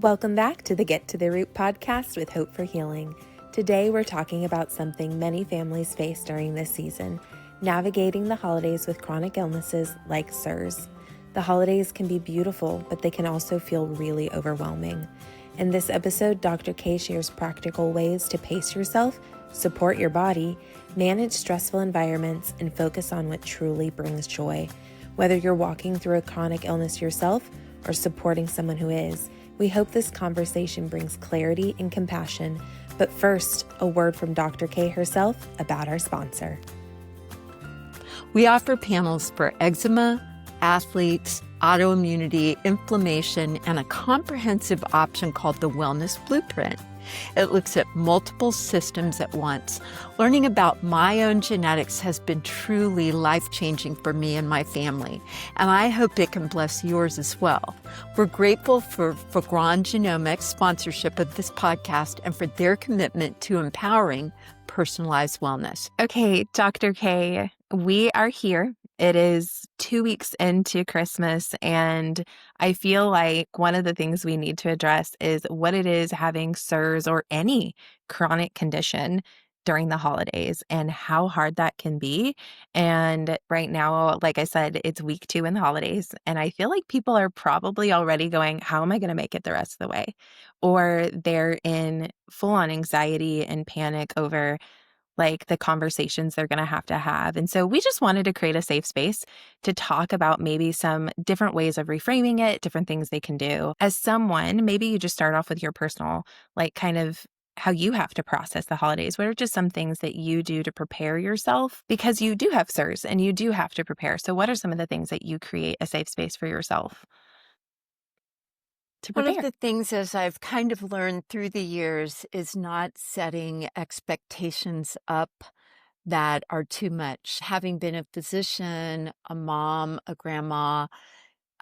Welcome back to the Get to the Root podcast with Hope for Healing. Today we're talking about something many families face during this season, navigating the holidays with chronic illnesses like CIRS. The holidays can be beautiful, but they can also feel really overwhelming. In this episode, Dr. K shares practical ways to pace yourself, support your body, manage stressful environments, and focus on what truly brings joy. Whether you're walking through a chronic illness yourself or supporting someone who is, we hope this conversation brings clarity and compassion. But first, a word from Dr. K herself about our sponsor. We offer panels for eczema, athletes, autoimmunity, inflammation, and a comprehensive option called the Wellness Blueprint. It looks at multiple systems at once. Learning about my own genetics has been truly life-changing for me and my family, and I hope it can bless yours as well. We're grateful for Grand Genomics' sponsorship of this podcast and for their commitment to empowering personalized wellness. Okay, Dr. K, we are here. It is 2 weeks into Christmas, and I feel like one of the things we need to address is what it is having CIRS or any chronic condition during the holidays and how hard that can be. And right now, like I said, it's week 2 in the holidays, and I feel like people are probably already going, how am I going to make it the rest of the way? Or they're in full-on anxiety and panic over like the conversations they're going to have. And so we just wanted to create a safe space to talk about maybe some different ways of reframing it, different things they can do. As someone, maybe you just start off with your personal, like kind of how you have to process the holidays. What are just some things that you do to prepare yourself? Because you do have CIRS and you do have to prepare. So what are some of the things that you create a safe space for yourself to prepare? One of the things, as I've kind of learned through the years, is not setting expectations up that are too much. Having been a physician, a mom, a grandma,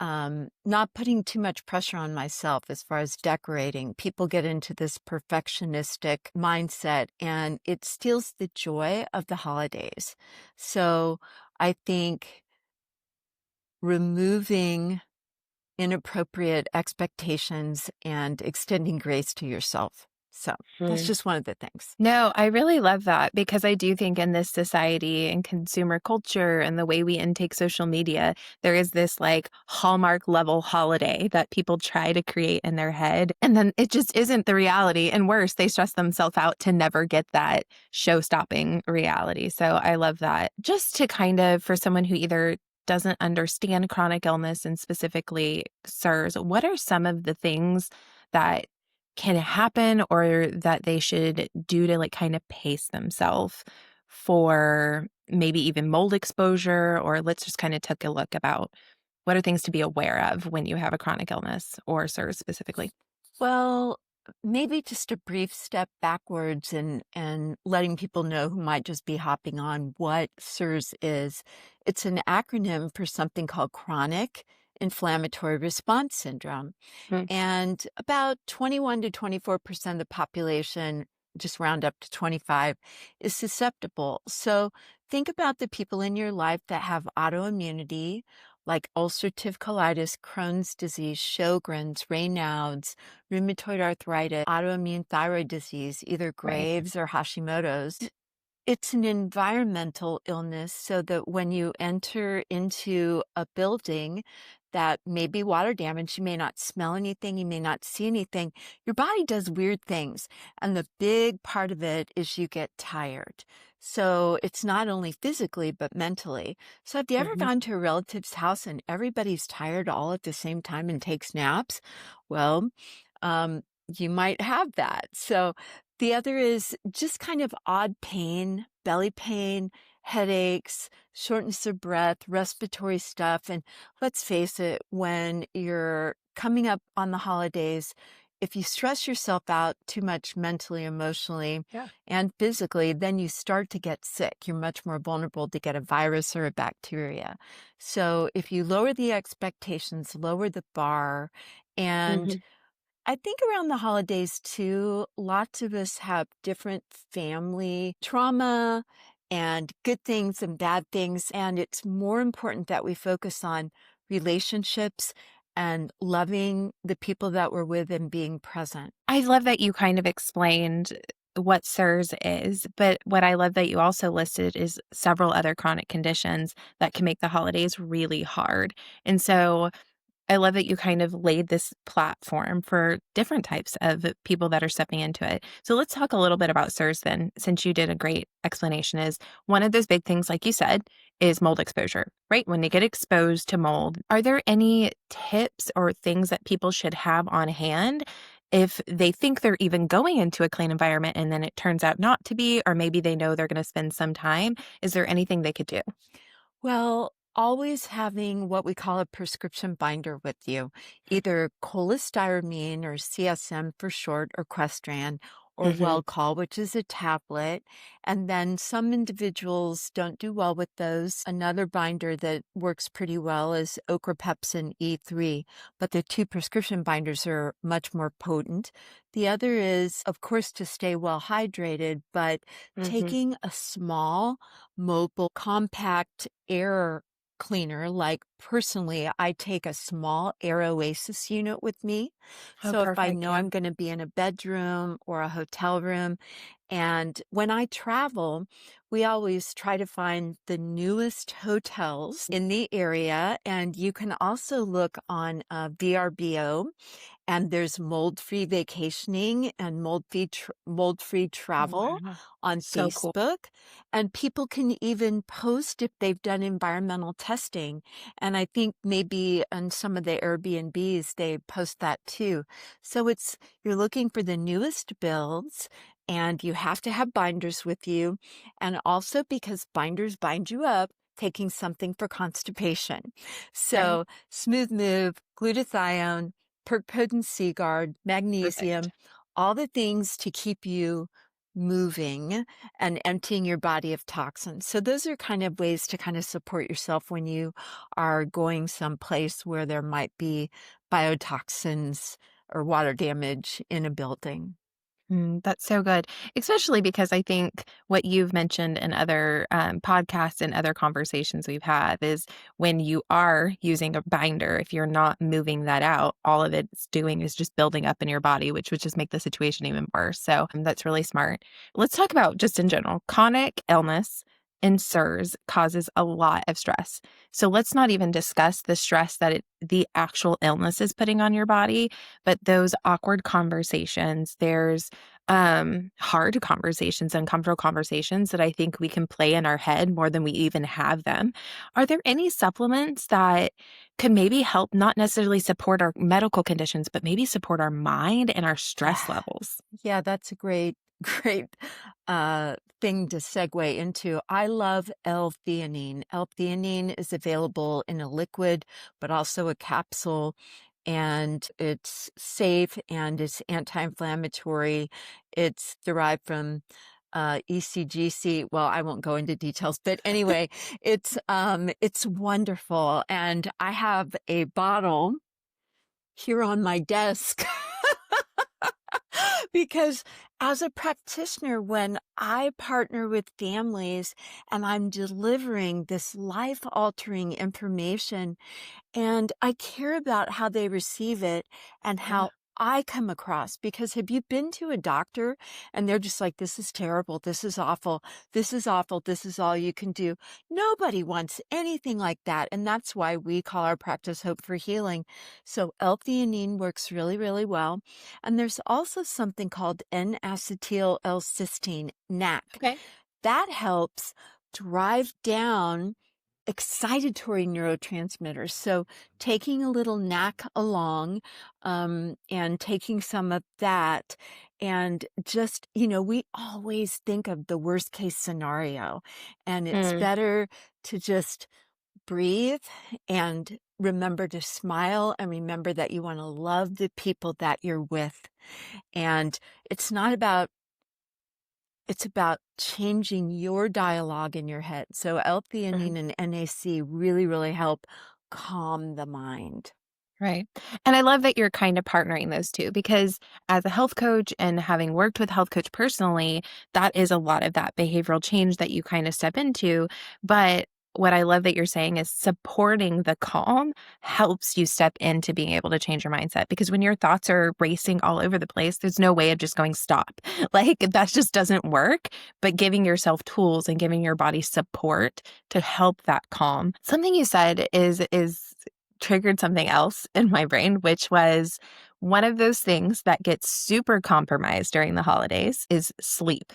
not putting too much pressure on myself as far as decorating. People get into this perfectionistic mindset and it steals the joy of the holidays. So I think removing inappropriate expectations and extending grace to yourself. So that's just one of the things. No, I really love that because I do think in this society and consumer culture and the way we intake social media, there is this like Hallmark level holiday that people try to create in their head. And then it just isn't the reality. And worse, they stress themselves out to never get that show-stopping reality. So I love that. Just to kind of, for someone who either doesn't understand chronic illness and specifically CIRS, what are some of the things that can happen or that they should do to like kind of pace themselves for maybe even mold exposure? Or let's just kind of take a look about what are things to be aware of when you have a chronic illness or CIRS specifically? Well, maybe just a brief step backwards and letting people know who might just be hopping on what CIRS is. It's an acronym for something called chronic inflammatory response syndrome. And about 21 to 24% of the population, just round up to 25, is susceptible. So think about the people in your life that have autoimmunity, like ulcerative colitis, Crohn's disease, Sjogren's, Raynaud's, rheumatoid arthritis, autoimmune thyroid disease, either Graves' or Hashimoto's. It's an environmental illness, so that when you enter into a building that may be water damaged, you may not smell anything, you may not see anything, your body does weird things. And the big part of it is you get tired. So it's not only physically, but mentally. So have you ever gone to a relative's house and everybody's tired all at the same time and takes naps? Well, you might have that. So the other is just kind of odd pain, belly pain, headaches, shortness of breath, respiratory stuff. And let's face it, when you're coming up on the holidays, if you stress yourself out too much mentally, emotionally, and physically, then you start to get sick. You're much more vulnerable to get a virus or a bacteria. So if you lower the expectations, lower the bar, and I think around the holidays too, lots of us have different family trauma and good things and bad things. And it's more important that we focus on relationships and loving the people that we're with and being present. I love that you kind of explained what CIRS is, but what I love that you also listed is several other chronic conditions that can make the holidays really hard. And so I love that you kind of laid this platform for different types of people that are stepping into it. So let's talk a little bit about CIRS then, since you did a great explanation. Is one of those big things, like you said, is mold exposure, right? When they get exposed to mold, are there any tips or things that people should have on hand if they think they're even going into a clean environment and then it turns out not to be, or maybe they know they're going to spend some time? Is there anything they could do? Well, always having what we call a prescription binder with you, either cholestyramine or CSM for short, or Questran, or Mm-hmm. Welchol, which is a tablet. And then some individuals don't do well with those. Another binder that works pretty well is Ochrapepsin E3, but the two prescription binders are much more potent. The other is, of course, to stay well hydrated, but Mm-hmm. taking a small, mobile, compact air cleaner. Like personally, I take a small Air Oasis unit with me. Oh, So if I perfect. know Yeah. I'm going to be in a bedroom or a hotel room, and when I travel, we always try to find the newest hotels in the area. And you can also look on VRBO, and there's mold-free vacationing and mold-free travel Wow. on So cool. Facebook. And people can even post if they've done environmental testing. And I think maybe on some of the Airbnbs, they post that too. So you're looking for the newest builds, and you have to have binders with you. And also, because binders bind you up, taking something for constipation. Right. So Smooth Move, glutathione, Percodin Seaguard, Perfect. magnesium, all the things to keep you moving and emptying your body of toxins. So those are kind of ways to kind of support yourself when you are going someplace where there might be biotoxins or water damage in a building. That's so good, especially because I think what you've mentioned in other podcasts and other conversations we've had is when you are using a binder, if you're not moving that out, all of it's doing is just building up in your body, which would just make the situation even worse. So that's really smart. Let's talk about just in general chronic illness. And CIRS causes a lot of stress. So let's not even discuss the stress that the actual illness is putting on your body, but those awkward conversations. There's hard conversations, uncomfortable conversations that I think we can play in our head more than we even have them. Are there any supplements that could maybe help not necessarily support our medical conditions, but maybe support our mind and our stress Yeah. levels? Yeah, that's a great, great thing to segue into. I love L-theanine. L-theanine is available in a liquid, but also a capsule, and it's safe and it's anti-inflammatory. It's derived from ECGC. Well, I won't go into details, but anyway, it's wonderful. And I have a bottle here on my desk. Because as a practitioner, when I partner with families and I'm delivering this life altering information, and I care about how they receive it and Yeah. how I come across. Because have you been to a doctor and they're just like, this is terrible, this is awful, this is awful, this is all you can do? Nobody wants anything like that. And that's why we call our practice Hope for Healing. So L-theanine works really, really well. And there's also something called N-acetyl-L-cysteine, NAC. Okay. That helps drive down excitatory neurotransmitters. So taking a little knack along, and taking some of that, and just, we always think of the worst case scenario, and it's Mm, better to just breathe and remember to smile and remember that you want to love the people that you're with. And it's not about it's about changing your dialogue in your head. So mhm. L-theanine and NAC really, really help calm the mind. Right. And I love that you're kind of partnering those two because as a health coach and having worked with health coach personally, that is a lot of that behavioral change that you kind of step into. But what I love that you're saying is supporting the calm helps you step into being able to change your mindset, because when your thoughts are racing all over the place, there's no way of just going stop. Like that just doesn't work. But giving yourself tools and giving your body support to help that calm. Something you said is triggered something else in my brain, which was one of those things that gets super compromised during the holidays is sleep.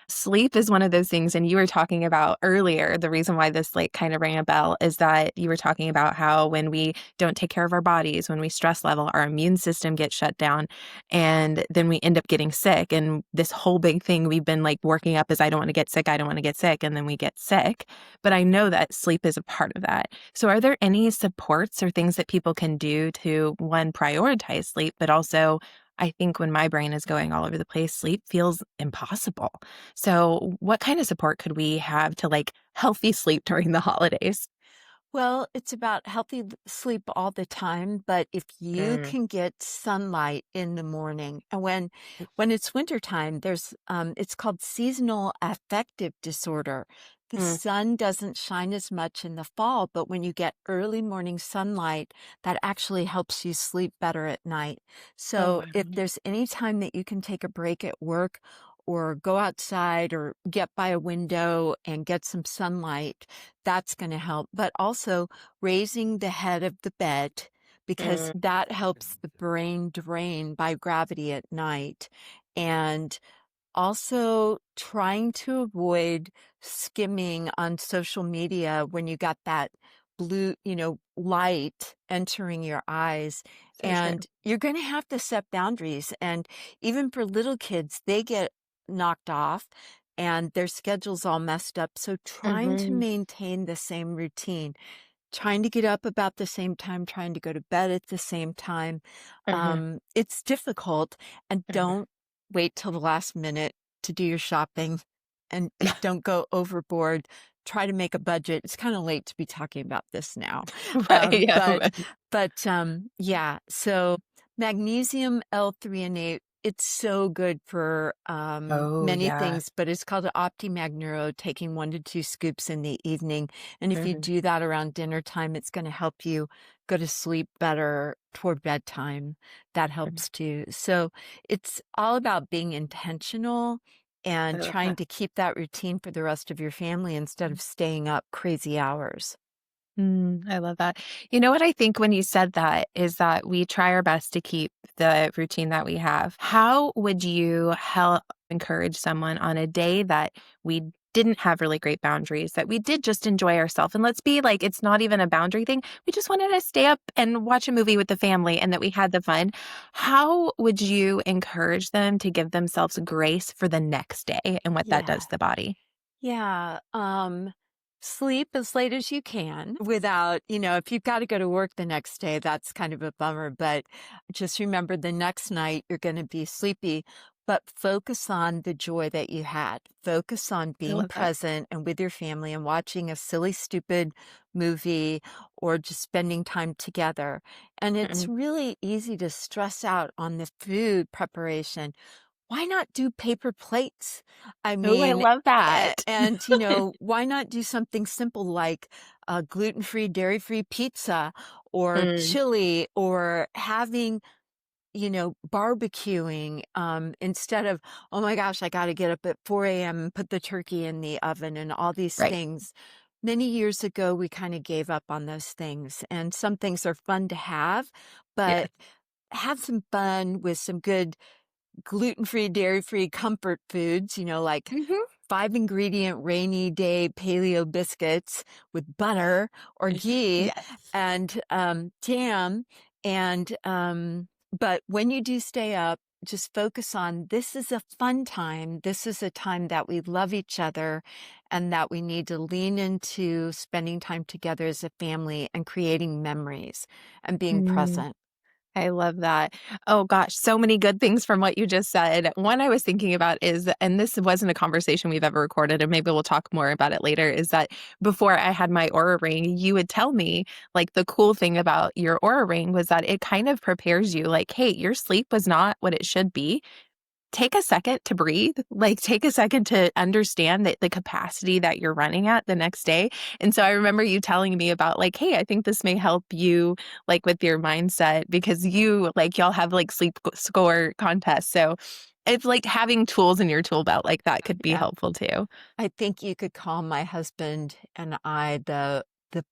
Sleep is one of those things, and you were talking about earlier, the reason why this like kind of rang a bell is that you were talking about how when we don't take care of our bodies, when we stress level, our immune system gets shut down, and then we end up getting sick. And this whole big thing we've been like working up is I don't want to get sick, I don't want to get sick, and then we get sick. But I know that sleep is a part of that. So are there any supports or things that people can do to, one, prioritize sleep, but also I think when my brain is going all over the place, sleep feels impossible. So, what kind of support could we have to like healthy sleep during the holidays? Well, it's about healthy sleep all the time, but if you Mm, can get sunlight in the morning, and when it's wintertime, there's it's called seasonal affective disorder. The mm, sun doesn't shine as much in the fall, but when you get early morning sunlight, that actually helps you sleep better at night. oh, So if wow. there's any time that you can take a break at work or go outside or get by a window and get some sunlight, that's going to help. But also raising the head of the bed, because Mm, that helps the brain drain by gravity at night. And also trying to avoid skimming on social media when you got that blue, light entering your eyes. so true. And you're going to have to set boundaries. And even for little kids, they get knocked off and their schedule's all messed up. So trying to Hmm. maintain the same routine, trying to get up about the same time, trying to go to bed at the same time. Hmm. It's difficult, and Hmm. don't wait till the last minute to do your shopping, and don't go overboard. Try to make a budget. It's kind of late to be talking about this now. Right. Um, Yeah. but, yeah, so magnesium L-threonate, it's so good for Oh, many yeah. things, but it's called OptiMag taking 1 to 2 scoops in the evening. And if you Hmm. do that around dinner time, it's going to help you go to sleep better toward bedtime. That helps too. So it's all about being intentional I and love trying that. to keep that routine for the rest of your family instead of staying up crazy hours. I love that. You know what I think when you said that is that we try our best to keep the routine that we have. How would you help encourage someone on a day that we didn't have really great boundaries, that we did just enjoy ourselves? And let's be like, it's not even a boundary thing. We just wanted to stay up and watch a movie with the family and that we had the fun. How would you encourage them to give themselves grace for the next day and what that does Yeah. to the body? Yeah. Sleep as late as you can without, if you've got to go to work the next day, that's kind of a bummer. But just remember the next night you're going to be sleepy, but focus on the joy that you had. Focus on I being love that. present and with your family and watching a silly, stupid movie or just spending time together. And it's really easy to stress out on the food preparation. Why not do paper plates? I Oh, I mean, love that. and, why not do something simple like a gluten-free, dairy-free pizza or Mm, chili, or having, barbecuing, instead of, oh my gosh, I got to get up at 4 a.m. and put the turkey in the oven and all these right. things. Many years ago, we kind of gave up on those things. And some things are fun to have, Yes. but have some fun with some good gluten-free, dairy-free comfort foods, like Mhm. 5 ingredient rainy day paleo biscuits with butter or ghee Yes. and jam. And but when you do stay up, just focus on this is a fun time. This is a time that we love each other and that we need to lean into spending time together as a family and creating memories and being Mm, present. I love that. Oh gosh, so many good things from what you just said. One I was thinking about is, and this wasn't a conversation we've ever recorded, and maybe we'll talk more about it later, is that before I had my Aura Ring, you would tell me like the cool thing about your Aura Ring was that it kind of prepares you like, hey, your sleep was not what it should be. take a second to breathe, like take a second to understand that the capacity that you're running at the next day. And so I remember you telling me about like, hey, I think this may help you like with your mindset because you like y'all have like sleep score contests. So it's like having tools in your tool belt like that could be Yeah. helpful too. I think you could call my husband and I the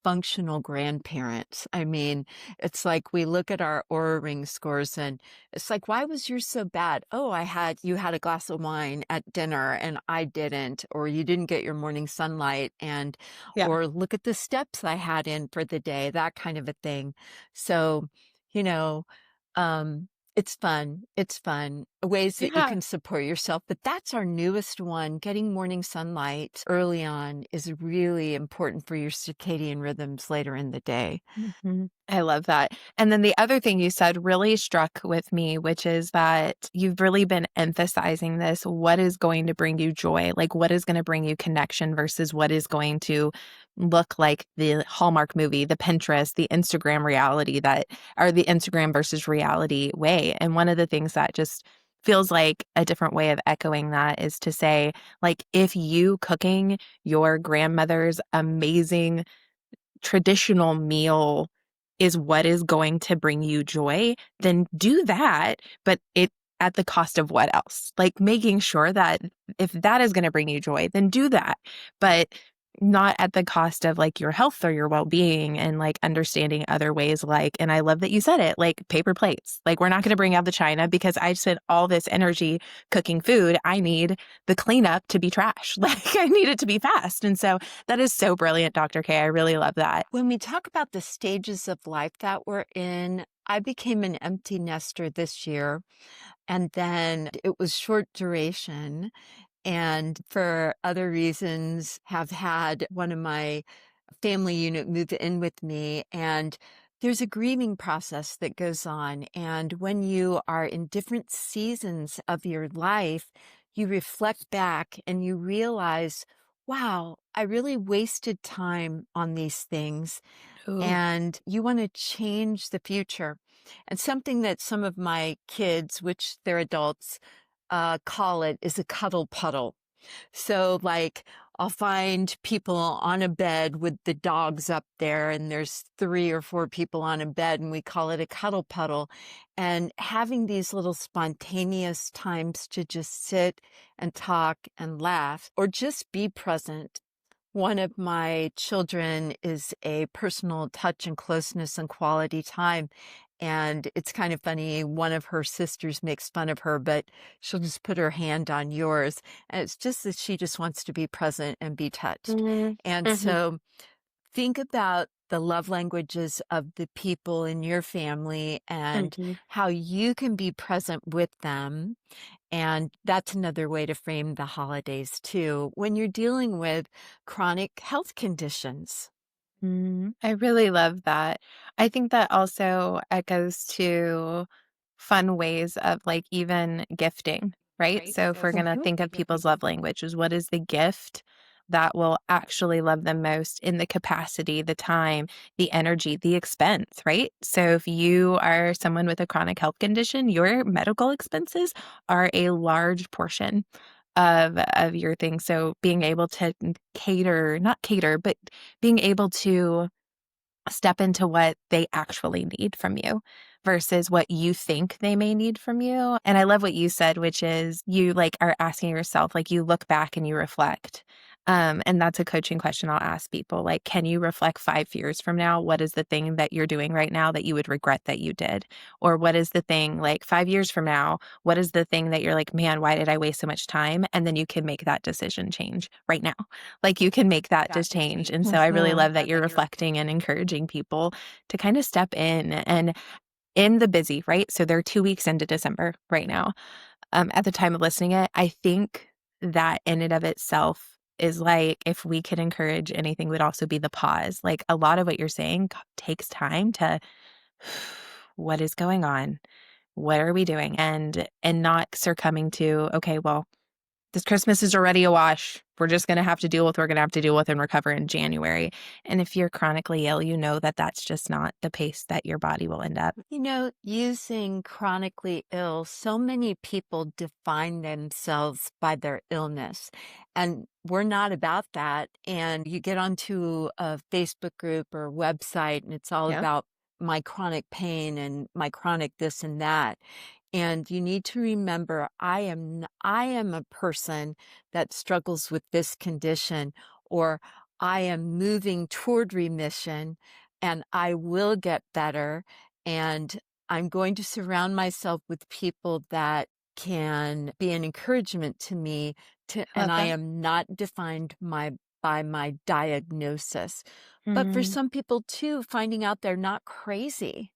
functional grandparents. I mean, it's like we look at our Aura Ring scores and it's like, why was yours so bad? Oh, you had a glass of wine at dinner and I didn't, or you didn't get your morning sunlight and, Yeah. or look at the steps I had in for the day, that kind of a thing. So, you know, um, it's fun. It's fun. Ways that you Yeah. can support yourself. But that's our newest one. Getting morning sunlight early on is really important for your circadian rhythms later in the day. Mhm. I love that. And then the other thing you said really struck with me, which is that you've really been emphasizing this. What is going to bring you joy? Like, what is going to bring you connection versus what is going to look like the Hallmark movie, the Pinterest, the Instagram reality that, or the Instagram versus reality way. And one of the things that just feels like a different way of echoing that is to say, like, if you cooking your grandmother's amazing traditional meal is what is going to bring you joy, then do that, but it at the cost of what else? Like making sure that if that is going to bring you joy, then do that, but not at the cost of like your health or your well-being and like understanding other ways like, and I love that you said it, like paper plates. Like we're not going to bring out the china because I spent all this energy cooking food. I need the cleanup to be trash. Like I need it to be fast. And so that is so brilliant, Dr. K. I really love that. When we talk about the stages of life that we're in, I became an empty nester this year, and then it was short duration. And for other reasons, have had one of my family unit move in with me. And there's a grieving process that goes on. And when you are in different seasons of your life, you reflect back and you realize, wow, I really wasted time on these things. Ooh. And you want to change the future. And something that some of my kids, which they're adults, call it is a cuddle puddle. So, like, I'll find people on a bed with the dogs up there, and there's 3 or 4 people on a bed, and we call it a cuddle puddle. And having these little spontaneous times to just sit and talk and laugh or just be present. One of my children is a personal touch and closeness and quality time. And it's kind of funny. One of her sisters makes fun of her, but she'll just put her hand on yours. And it's just that she just wants to be present and be touched. Mhm. And Mhm. so think about the love languages of the people in your family and Mhm. how you can be present with them. And that's another way to frame the holidays too, when you're dealing with chronic health conditions. I really love that. I think that also echoes to fun ways of like even gifting, right? So if we're going to Mhm. think of people's love languages, what is the gift that will actually love them most in the capacity, the time, the energy, the expense, right? So if you are someone with a chronic health condition, your medical expenses are a large portion of your thing. So being able to cater, not cater, but being able to step into what they actually need from you versus what you think they may need from you. And I love what you said, which is you like are asking yourself, like you look back and you reflect. And that's a coaching question I'll ask people. Like, can you reflect 5 years from now? What is the thing that you're doing right now that you would regret that you did? Or what is the thing like 5 years from now? What is the thing that you're like, man, why did I waste so much time? And then you can make that decision change right now. Like you can make that just change. And so I really Mhm. love that you're reflecting and encouraging people to kind of step in in the busy, right? So they're 2 weeks into December right now. At the time of listening it, I think that in and of itself is like if we could encourage anything would also be the pause. Like a lot of what you're saying takes time to what is going on? What are we doing? And not succumbing to, okay, well, this Christmas is already a wash. We're just going to have to deal with what we're going to have to deal with and recover in January. And if you're chronically ill, you know that that's just not the pace that your body will end up. Using chronically ill, so many people define themselves by their illness, and we're not about that. And you get onto a Facebook group or website, and it's all Yeah. about my chronic pain and my chronic this and that. And you need to remember, I am a person that struggles with this condition, or I am moving toward remission and I will get better. And I'm going to surround myself with people that can be an encouragement to me and Love I that. am not defined by my diagnosis. But for Mm, some people too, finding out they're not crazy.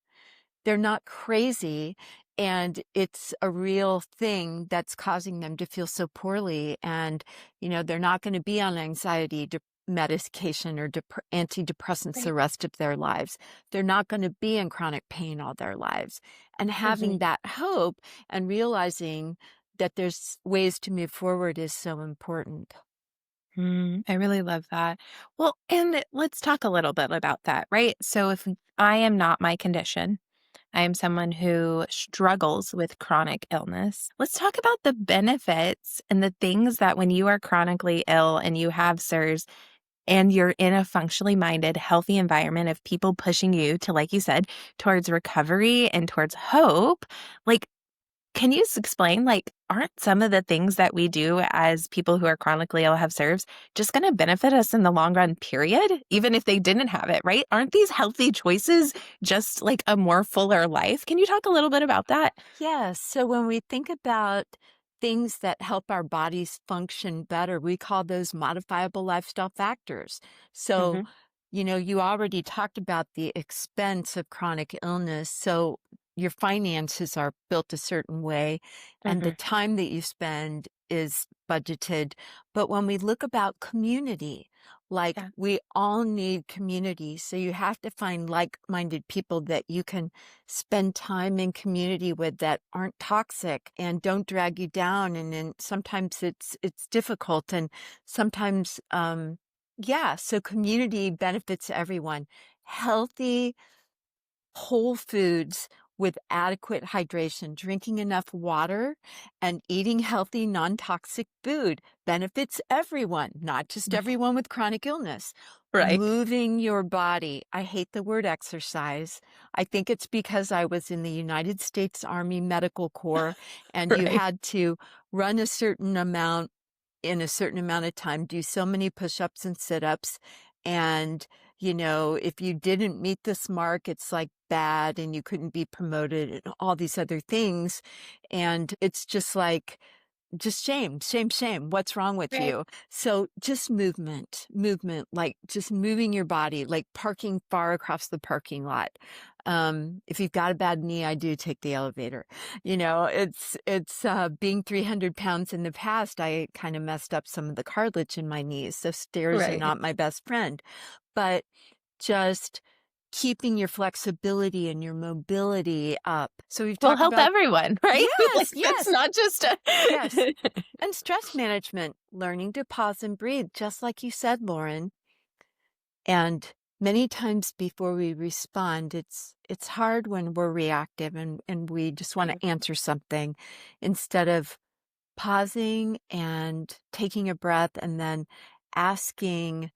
They're not crazy, and it's a real thing that's causing them to feel so poorly. And, they're not going to be on anxiety medication or antidepressants right. the rest of their lives. They're not going to be in chronic pain all their lives. And having Mhm. that hope and realizing that there's ways to move forward is so important. I really love that. Well, and let's talk a little bit about that, right? So if I am not my condition, I am someone who struggles with chronic illness. Let's talk about the benefits and the things that when you are chronically ill and you have SIRS and you're in a functionally minded, healthy environment of people pushing you to, like you said, towards recovery and towards hope, like, can you explain, like, aren't some of the things that we do as people who are chronically ill have SIRS just going to benefit us in the long run, period? Even if they didn't have it, right? Aren't these healthy choices just like a more fuller life? Can you talk a little bit about that? Yes. So when we think about things that help our bodies function better, we call those modifiable lifestyle factors. So, Hmm. you already talked about the expense of chronic illness. So your finances are built a certain way and the Hmm. time that you spend is budgeted. But when we look about community, like Yeah. we all need community. So you have to find like-minded people that you can spend time in community with that aren't toxic and don't drag you down. And then sometimes it's difficult, and sometimes yeah, so community benefits everyone. Healthy whole foods with adequate hydration, drinking enough water, and eating healthy, non-toxic food benefits everyone, not just everyone with chronic illness. Right. Moving your body. I hate the word exercise. I think it's because I was in the United States Army Medical Corps, and you Right. had to run a certain amount in a certain amount of time, do so many push-ups and sit-ups. And, if you didn't meet this mark, it's like bad and you couldn't be promoted and all these other things. And it's just like, just shame, shame, shame. What's wrong with Right. you? So just movement, like just moving your body, like parking far across the parking lot. If you've got a bad knee, I do take the elevator. It's being 300 pounds in the past, I kind of messed up some of the cartilage in my knees. So stairs are Right. not my best friend, but just keeping your flexibility and your mobility up. So we've Will talked help about, everyone, right? Like, yes, it's yes, not just a yes. And stress management, learning to pause and breathe, just like you said, Lauren. And many times before we respond, it's hard when we're reactive and we just want Right. to answer something instead of pausing and taking a breath and then asking,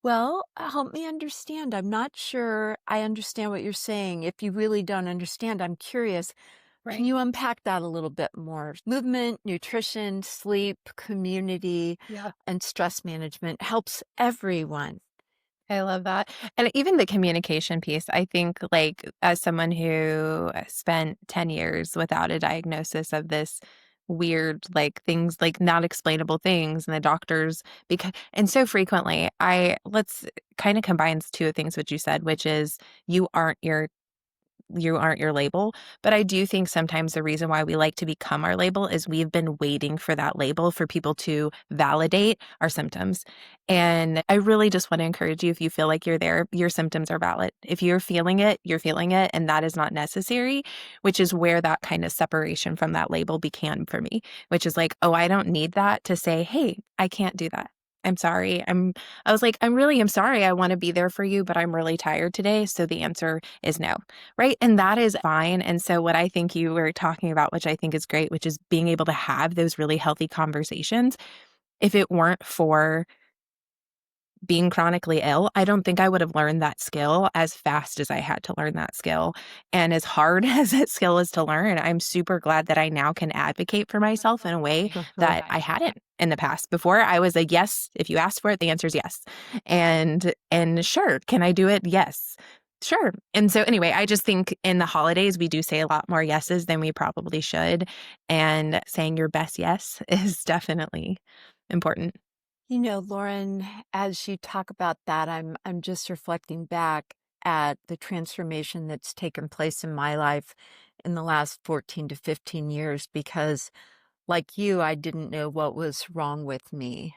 well, help me understand. I'm not sure I understand what you're saying. If you really don't understand, I'm curious. Can Right. you unpack that a little bit more? Movement, nutrition, sleep, community, Yeah. and stress management helps everyone. I love that. And even the communication piece, I think, like, as someone who spent 10 years without a diagnosis of this weird, like, things, like, not explainable things, and the doctors, because, and so frequently, let's kind of combines two things, what you said, which is you aren't your you aren't your label. But I do think sometimes the reason why we like to become our label is we've been waiting for that label for people to validate our symptoms. And I really just want to encourage you, if you feel like you're there, your symptoms are valid. If you're feeling it, you're feeling it, and that is not necessary, which is where that kind of separation from that label began for me, which is like, oh, I don't need that to say, hey, I can't do that. I'm sorry. I was like, I'm sorry. I want to be there for you, but I'm really tired today. So the answer is no. Right. And that is fine. And so what I think you were talking about, which I think is great, which is being able to have those really healthy conversations. If it weren't for being chronically ill, I don't think I would have learned that skill as fast as I had to learn that skill. And as hard as that skill is to learn, I'm super glad that I now can advocate for myself in a way that I hadn't in the past. Before I was a yes, if you ask for it, the answer is yes. And sure, can I do it? Yes. Sure. And so anyway, I just think in the holidays, we do say a lot more yeses than we probably should. And saying your best yes is definitely important. Lauren, as you talk about that, I'm just reflecting back at the transformation that's taken place in my life in the last 14 to 15 years because, like you, I didn't know what was wrong with me.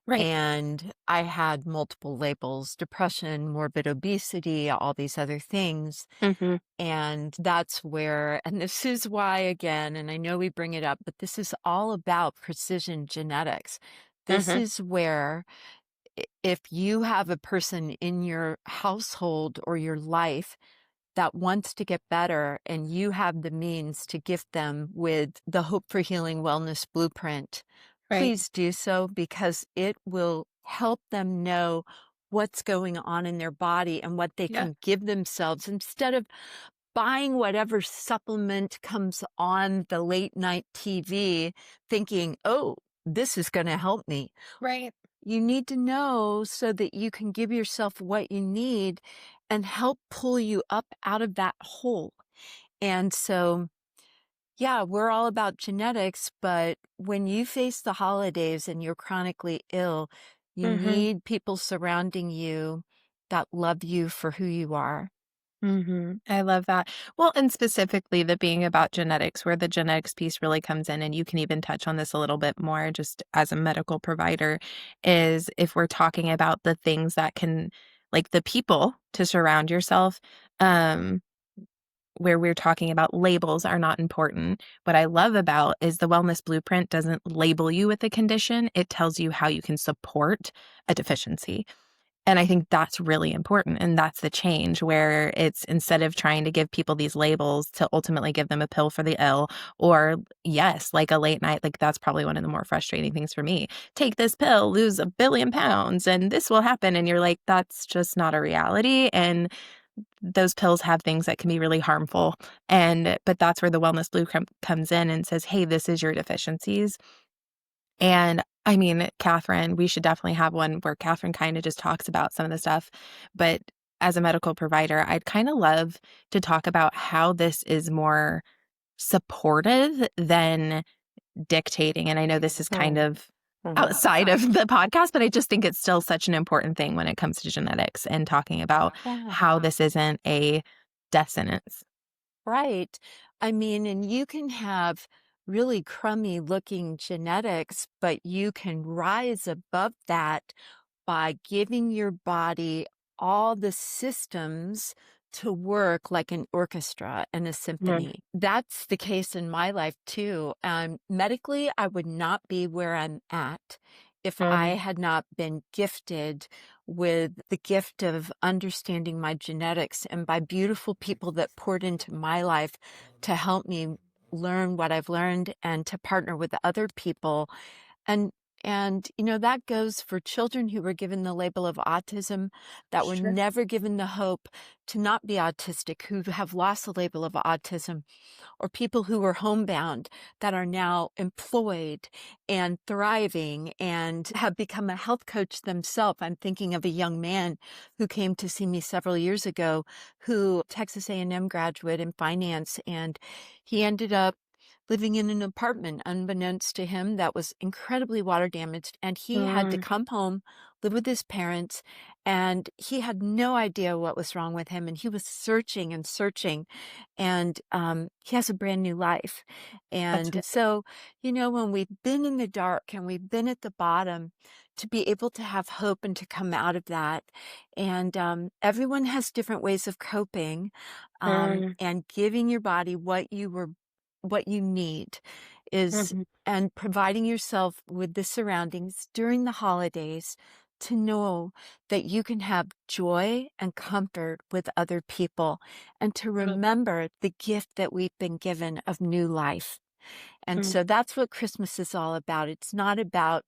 Right. And I had multiple labels: depression, morbid obesity, all these other things. Mm-hmm. And that's where, and this is why, again, and I know we bring it up, but this is all about precision genetics. This Mm-hmm. is where if you have a person in your household or your life that wants to get better and you have the means to gift them with the Hope for Healing Wellness Blueprint, Right. please do so because it will help them know what's going on in their body and what they Yeah. can give themselves instead of buying whatever supplement comes on the late night TV thinking, oh, this is going to help me. Right. You need to know so that you can give yourself what you need and help pull you up out of that hole. And so, yeah, we're all about genetics, but when you face the holidays and you're chronically ill, you Mm-hmm. need people surrounding you that love you for who you are. Mm-hmm. I love that. Well, and specifically the being about genetics, where the genetics piece really comes in, and you can even touch on this a little bit more just as a medical provider, is if we're talking about the things that can, like the people to surround yourself, um, where we're talking about labels are not important. What I love about is the wellness blueprint doesn't label you with a condition. It tells you how you can support a deficiency. And I think that's really important. And that's the change where it's instead of trying to give people these labels to ultimately give them a pill for the ill, or yes, like a late night, like that's probably one of the more frustrating things for me. Take this pill, lose 1 billion pounds, and this will happen. And you're like, that's just not a reality. And those pills have things that can be really harmful. But that's where the wellness blueprint comes in and says, hey, this is your deficiencies. And I mean, Catherine, we should definitely have one where Catherine kind of just talks about some of the stuff. But as a medical provider, I'd kind of love to talk about how this is more supportive than dictating. And I know this is kind of outside of the podcast, but I just think it's still such an important thing when it comes to genetics and talking about Yeah. how this isn't a death sentence. Right. I mean, and you can have really crummy looking genetics, but you can rise above that by giving your body all the systems to work like an orchestra and a Mm-hmm. symphony. That's the case in my life too. Medically, I would not be where I'm at if I had not been gifted with the gift of understanding my genetics and by beautiful people that poured into my life to help me learn what I've learned and to partner with other people. And that goes for children who were given the label of autism that were Sure. never given the hope to not be autistic, who have lost the label of autism, or people who were homebound that are now employed and thriving and have become a health coach themselves. I'm thinking of a young man who came to see me several years ago, who Texas A&M graduate in finance, and he ended up living in an apartment, unbeknownst to him, that was incredibly water damaged. And he had to Mm, come home, live with his parents, and he had no idea what was wrong with him. And he was searching and searching. And he has a brand new life. that's And amazing. so, when we've been in the dark and we've been at the bottom, to be able to have hope and to come out of that. And everyone has different ways of coping, Mm, and giving your body what you need is, mhm, and providing yourself with the surroundings during the holidays to know that you can have joy and comfort with other people, and to mm, remember the gift that we've been given of new life. And mm. so that's what Christmas is all about. It's not about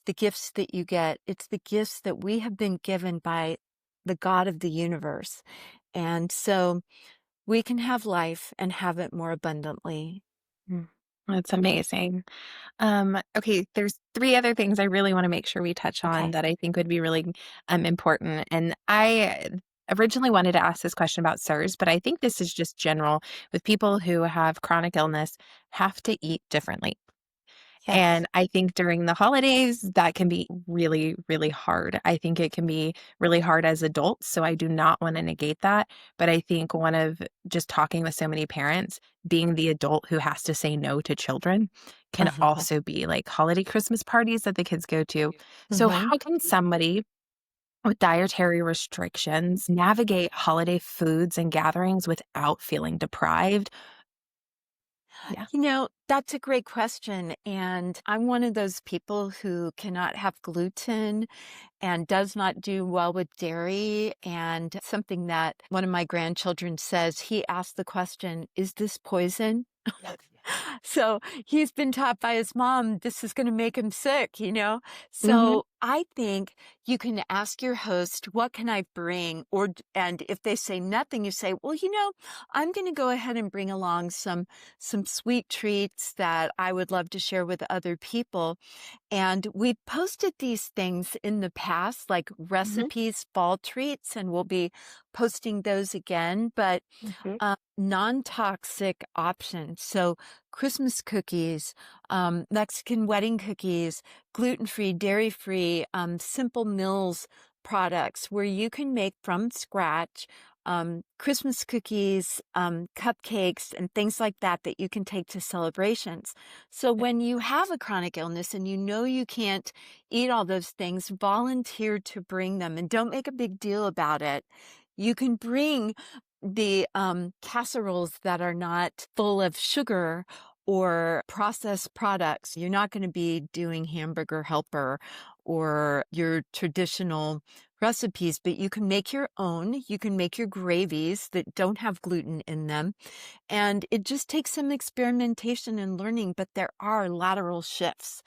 the gifts that you get, it's the gifts that we have been given by the God of the universe. And so we can have life and have it more abundantly. Mm. That's amazing. Okay, there's 3 other things I really wanna make sure we touch on Okay. that I think would be really, important, and I originally wanted to ask this question about CIRS, but I think this is just general with people who have chronic illness have to eat differently. Yes. And I think during the holidays, that can be really, really hard. I think it can be really hard as adults, so I do not wanna negate that, but I think one of just talking with so many parents, being the adult who has to say no to children can also be, like, holiday Christmas parties that the kids go to. So Hmm. how can somebody with dietary restrictions navigate holiday foods and gatherings without feeling deprived? Yeah. That's a great question. And I'm one of those people who cannot have gluten and does not do well with dairy. And something that one of my grandchildren says, he asked the question, is this poison? So he's been taught by his mom, this is going to make him sick. Mhm, So I think you can ask your host, what can I bring? And if they say nothing, you say, well, I'm going to go ahead and bring along some sweet treats that I would love to share with other people. And we posted these things in the past, like mhm, recipes, fall treats, and we'll be posting those again. But mhm, non-toxic options. So Christmas cookies, Mexican wedding cookies, gluten-free, dairy-free, Simple Mills products where you can make from scratch Christmas cookies, cupcakes, and things like that that you can take to celebrations. So when you have a chronic illness and you know you can't eat all those things, volunteer to bring them and don't make a big deal about it. You can bring the casseroles that are not full of sugar or processed products. You're not going to be doing hamburger helper or your traditional recipes, but you can make your own. You can make your gravies that don't have gluten in them. And it just takes some experimentation and learning, but there are lateral shifts.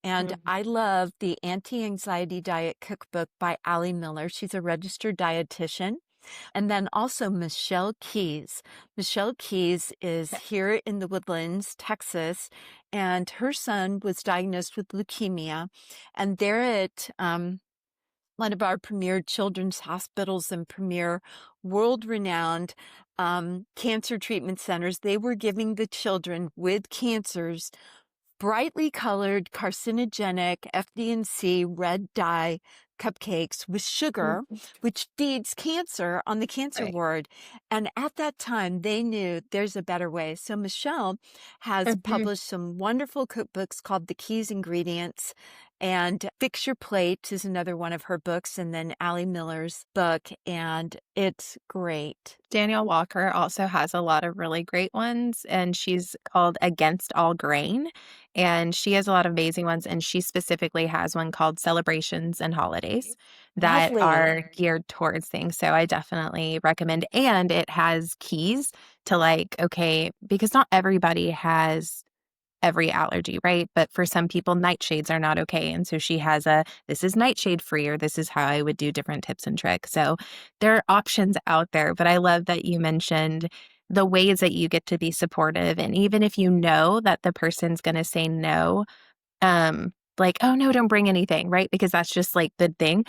And mhm. I love the Anti-Anxiety Diet Cookbook by Ali Miller. She's a registered dietitian. And then also Michelle Keys. Michelle Keys is here in the Woodlands, Texas, and her son was diagnosed with leukemia. And they're at one of our premier children's hospitals and premier world-renowned cancer treatment centers. They were giving the children with cancers brightly colored, carcinogenic FD&C red dye cupcakes with sugar, Mhm. which feeds cancer on the cancer Right. ward. And at that time, they knew there's a better way. So Michelle has Mhm. published some wonderful cookbooks called The Keys Ingredients. And Fix Your Plate is another one of her books, and then Ali Miller's book. And it's great. Danielle Walker also has a lot of really great ones, and she's called Against All Grain, and she has a lot of amazing ones, and she specifically has one called Celebrations and Holidays that Lovely. are geared towards things, so I definitely recommend, and it has keys to, like, okay, because not everybody has every allergy, right? But for some people, nightshades are not okay. And so she has this is nightshade free, or this is how I would do different tips and tricks. So there are options out there. But I love that you mentioned the ways that you get to be supportive. And even if you know that the person's going to say no, like, oh no, don't bring anything, right? Because that's just like the thing.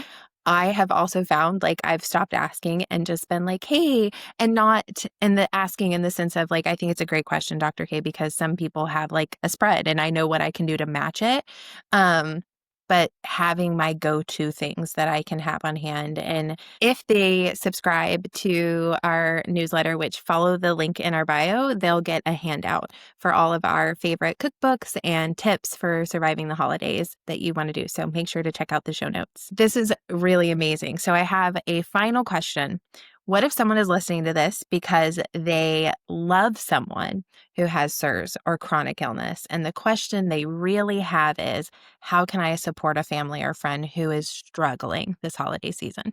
I have also found like I've stopped asking and just been like, hey, and not in the asking in the sense of like, I think it's a great question, Dr. K, because some people have like a spread and I know what I can do to match it. Um, but having my go-to things that I can have on hand. And if they subscribe to our newsletter, which follow the link in our bio, they'll get a handout for all of our favorite cookbooks and tips for surviving the holidays that you want to do. So make sure to check out the show notes. This is really amazing. So I have a final question. What if someone is listening to this because they love someone who has CIRS or chronic illness? And the question they really have is, how can I support a family or friend who is struggling this holiday season?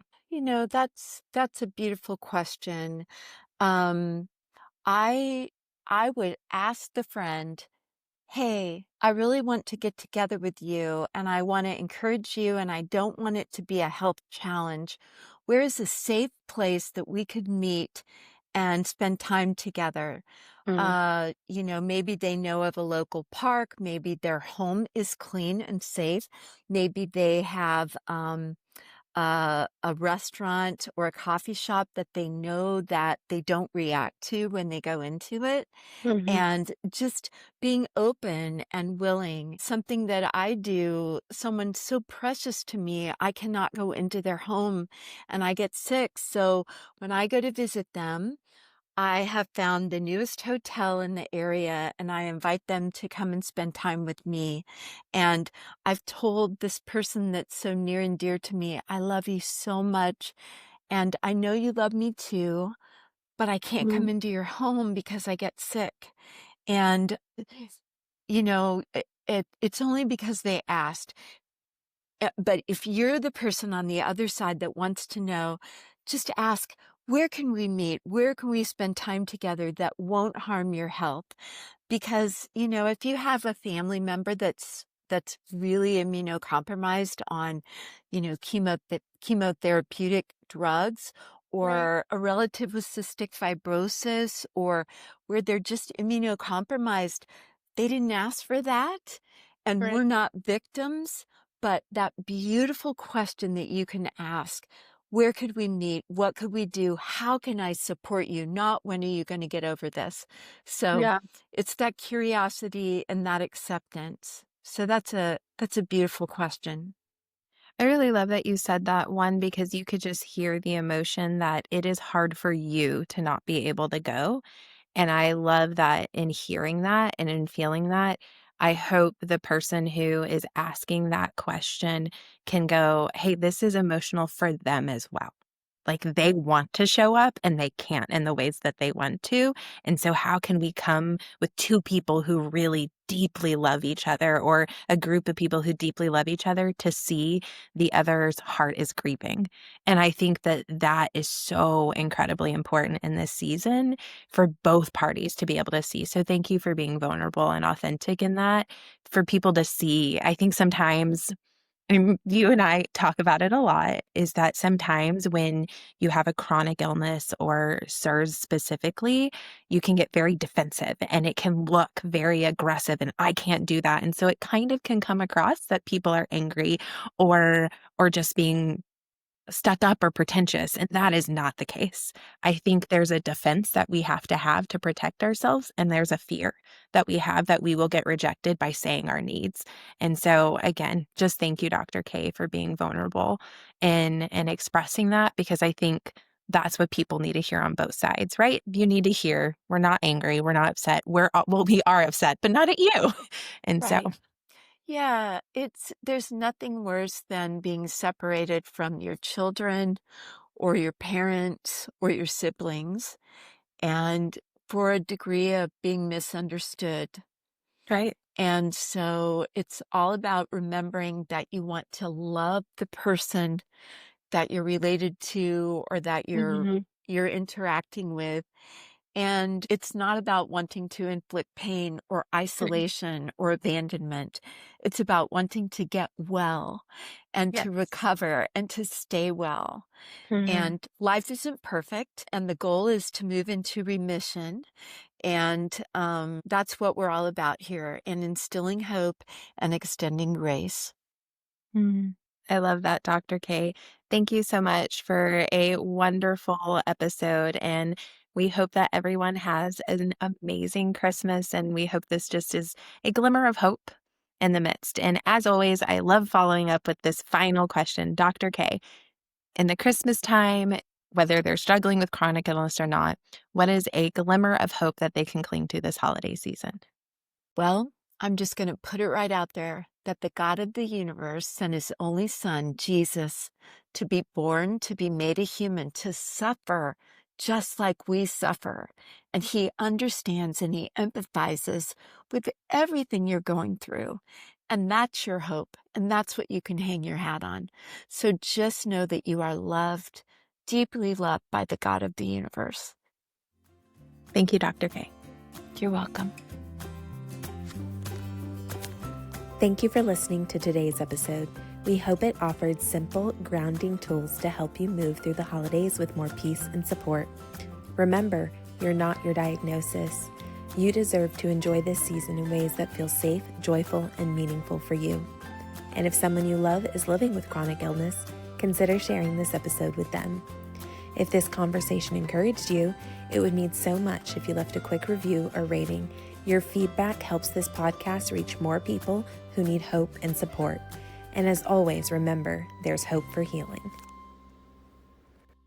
That's a beautiful question. Um, I I would ask the friend, "Hey, I really want to get together with you and I want to encourage you and I don't want it to be a health challenge. Where is a safe place that we could meet and spend time together?" Mm, Maybe they know of a local park, maybe their home is clean and safe, maybe they have a restaurant or a coffee shop that they know that they don't react to when they go into it, mhm, and just being open and willing. Something that I do, someone so precious to me, I cannot go into their home and I get sick. So when I go to visit them, I have found the newest hotel in the area and I invite them to come and spend time with me. And I've told this person that's so near and dear to me, I love you so much. And I know you love me too, but I can't come mm, into your home because I get sick. And, it's only because they asked. But if you're the person on the other side that wants to know, just ask, where can we meet? Where can we spend time together that won't harm your health? Because, if you have a family member that's really immunocompromised on, chemotherapeutic drugs, right, or a relative with cystic fibrosis, or where they're just immunocompromised, they didn't ask for that, and right. we're not victims. But that beautiful question that you can ask, where could we meet? What could we do? How can I support you? Not when are you going to get over this? So Yeah. it's that curiosity and that acceptance. So that's a beautiful question. I really love that you said that one because you could just hear the emotion that it is hard for you to not be able to go. And I love that in hearing that and in feeling that. I hope the person who is asking that question can go, hey, this is emotional for them as well. Like they want to show up and they can't in the ways that they want to. And so, how can we come with two people who really deeply love each other or a group of people who deeply love each other to see the other's heart is grieving? And I think that that is so incredibly important in this season for both parties to be able to see. So thank you for being vulnerable and authentic in that for people to see. I think sometimes and you and I talk about it a lot, is that sometimes when you have a chronic illness or CIRS specifically, you can get very defensive and it can look very aggressive and I can't do that. And so it kind of can come across that people are angry or just being stuck up or pretentious, and that is not the case. I think there's a defense that we have to protect ourselves, and there's a fear that we have that we will get rejected by saying our needs. And so again, just thank you, Dr. K, for being vulnerable and expressing that because I think that's what people need to hear on both sides, right? You need to hear we're not angry, we're not upset. We are upset, but not at you. And so, Right. Yeah, there's nothing worse than being separated from your children or your parents or your siblings, and for a degree of being misunderstood. right. And so it's all about remembering that you want to love the person that you're related to or that Mhm. you're interacting with. And it's not about wanting to inflict pain or Mm. isolation or abandonment. It's about wanting to get well and Yes. to recover and to stay well. Mhm. And life isn't perfect, and the goal is to move into remission. And that's what we're all about here, in instilling hope and extending grace. Mhm. I love that, Dr. K. Thank you so much for a wonderful episode. And we hope that everyone has an amazing Christmas. And we hope this just is a glimmer of hope in the midst. And as always, I love following up with this final question. Dr. K, in the Christmas time, whether they're struggling with chronic illness or not, what is a glimmer of hope that they can cling to this holiday season? Well, I'm just going to put it right out there that the God of the universe sent his only son, Jesus, to be born, to be made a human, to suffer just like we suffer. And he understands and he empathizes with everything you're going through. And that's your hope. And that's what you can hang your hat on. So just know that you are loved, deeply loved by the God of the universe. Thank you, Dr. K. You're welcome. Thank you for listening to today's episode. We hope it offered simple, grounding tools to help you move through the holidays with more peace and support. Remember, you're not your diagnosis. You deserve to enjoy this season in ways that feel safe, joyful, and meaningful for you. And if someone you love is living with chronic illness, consider sharing this episode with them. If this conversation encouraged you, it would mean so much if you left a quick review or rating. Your feedback helps this podcast reach more people who need hope and support. And as always, remember, there's hope for healing.